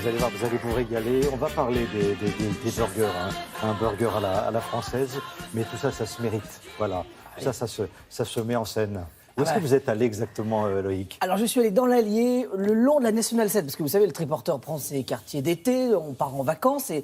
vous allez voir, vous allez vous régaler. On va parler des burgers, hein. Un burger à la française, mais tout ça, ça se mérite. Voilà, ça se met en scène. Où est-ce que vous êtes allé exactement, Loïc? Alors, je suis allé dans l'Allier, le long de la Nationale 7, parce que vous savez, le triporteur prend ses quartiers d'été, on part en vacances, et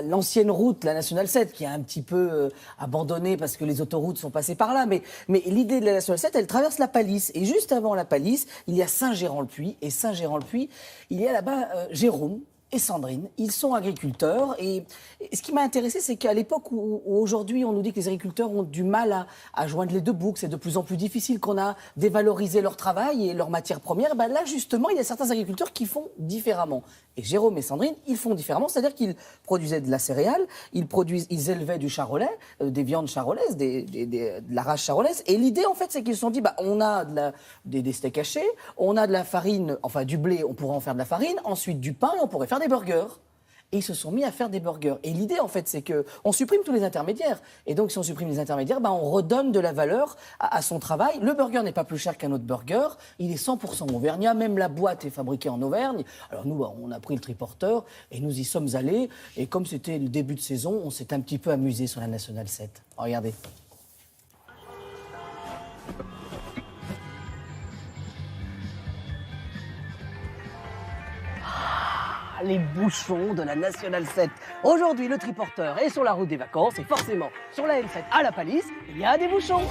l'ancienne route, la Nationale 7, qui est un petit peu abandonnée parce que les autoroutes sont passées par là, mais l'idée de la Nationale 7, elle traverse la Palisse, et juste avant la Palisse, il y a Saint-Gérand-le-Puy, et Saint-Gérand-le-Puy, il y a là-bas Jérôme et Sandrine, ils sont agriculteurs, et ce qui m'a intéressé, c'est qu'à l'époque où aujourd'hui on nous dit que les agriculteurs ont du mal à joindre les deux bouts, que c'est de plus en plus difficile, qu'on a dévalorisé leur travail et leurs matières premières, ben là justement il y a certains agriculteurs qui font différemment. Et Jérôme et Sandrine, ils font différemment, c'est-à-dire qu'ils produisaient de la céréale, ils élevaient du charolais, des viandes charolaises, de la race charolaise, et l'idée en fait c'est qu'ils se sont dit, bah, on a des steaks hachés, on a de la farine, enfin du blé, on pourrait en faire de la farine, ensuite du pain, et on pourrait faire des burgers. Et ils se sont mis à faire des burgers. Et l'idée, en fait, c'est qu'on supprime tous les intermédiaires. Et donc, si on supprime les intermédiaires, ben, on redonne de la valeur à son travail. Le burger n'est pas plus cher qu'un autre burger. Il est 100% auvergnat. Même la boîte est fabriquée en Auvergne. Alors, nous, on a pris le triporteur et nous y sommes allés. Et comme c'était le début de saison, on s'est un petit peu amusé sur la Nationale 7. Regardez. Les bouchons de la Nationale 7. Aujourd'hui, le triporteur est sur la route des vacances et forcément, sur la N7 à la Palisse, il y a des bouchons.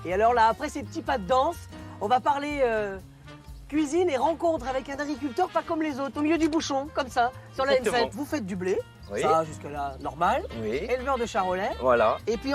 Et alors là, après ces petits pas de danse, on va parler cuisine et rencontre avec un agriculteur pas comme les autres, au milieu du bouchon, comme ça, sur la N7. Vous faites du blé, ça jusqu'à là, normal, éleveur de charolais. Voilà. Et puis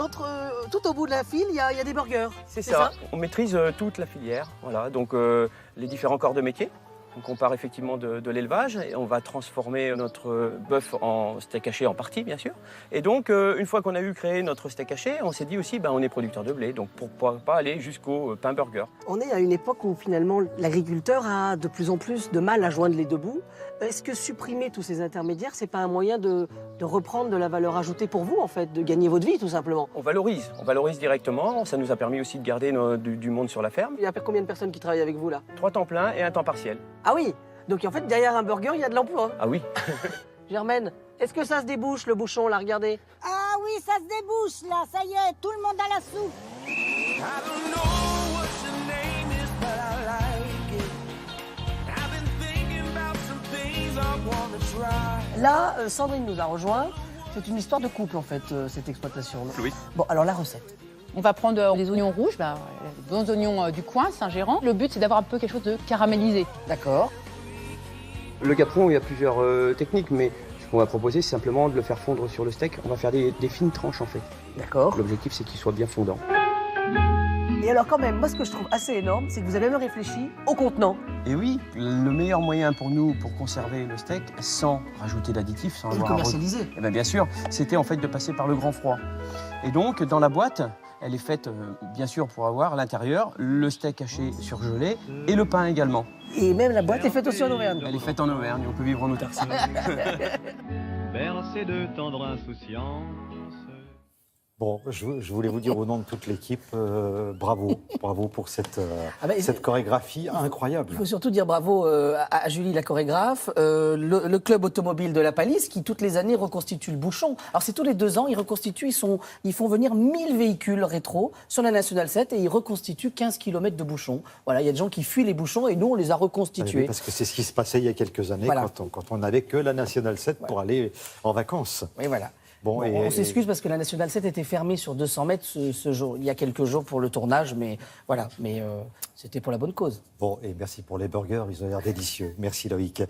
tout au bout de la file, il y a des burgers. C'est ça. On maîtrise toute la filière, voilà. Donc les différents corps de métier. Donc on part effectivement de l'élevage et on va transformer notre bœuf en steak haché en partie, bien sûr. Et donc, une fois qu'on a eu créé notre steak haché, on s'est dit aussi, on est producteur de blé, donc pourquoi pas aller jusqu'au pain burger. On est à une époque où finalement l'agriculteur a de plus en plus de mal à joindre les deux bouts. Est-ce que supprimer tous ces intermédiaires, c'est pas un moyen de reprendre de la valeur ajoutée pour vous, en fait, de gagner votre vie, tout simplement? On valorise directement. Ça nous a permis aussi de garder du monde sur la ferme. Il y a combien de personnes qui travaillent avec vous, là? 3 temps plein et un temps partiel. Ah oui, donc en fait, derrière un burger, il y a de l'emploi. Ah oui. Germaine, est-ce que ça se débouche, le bouchon, là, regardez? Ah oui, ça se débouche, là, ça y est, tout le monde à la soupe. Là, Sandrine nous a rejoint. C'est une histoire de couple, en fait, cette exploitation. Oui. Bon, alors la recette. On va prendre des oignons rouges, les bons oignons du coin, Saint-Gérand. Le but, c'est d'avoir un peu quelque chose de caramélisé. D'accord. Le gaperon, il y a plusieurs techniques, mais ce qu'on va proposer, c'est simplement de le faire fondre sur le steak. On va faire des fines tranches, en fait. D'accord. L'objectif, c'est qu'il soit bien fondant. Et alors quand même, moi ce que je trouve assez énorme, c'est que vous avez même réfléchi au contenant. Et oui, le meilleur moyen pour nous, pour conserver le steak, sans rajouter d'additifs, sans Et le avoir commercialiser. Eh bien sûr, c'était en fait de passer par le grand froid. Et donc, dans la boîte, elle est faite, bien sûr, pour avoir à l'intérieur le steak haché surgelé et le pain également. Et même la boîte est faite aussi en Auvergne. Elle est faite en Auvergne, on peut vivre en autarcie. Bercé de tendre insouciance, Bon, je voulais vous dire au nom de toute l'équipe, bravo, bravo pour cette chorégraphie incroyable. Il faut surtout dire bravo à Julie, la chorégraphe, le club automobile de la Palisse, qui toutes les années reconstitue le bouchon. Alors c'est tous les 2 ans, ils reconstituent, ils font venir 1000 véhicules rétro sur la Nationale 7 et ils reconstituent 15 km de bouchons. Voilà, il y a des gens qui fuient les bouchons et nous, on les a reconstitués. Oui, parce que c'est ce qui se passait il y a quelques années, voilà. quand on n'avait que la Nationale 7 pour aller en vacances. Oui, voilà. Bon, on s'excuse parce que la Nationale 7 était fermée sur 200 mètres ce jour, il y a quelques jours pour le tournage, mais voilà, c'était pour la bonne cause. Bon, et merci pour les burgers, ils ont l'air délicieux. Merci Loïc.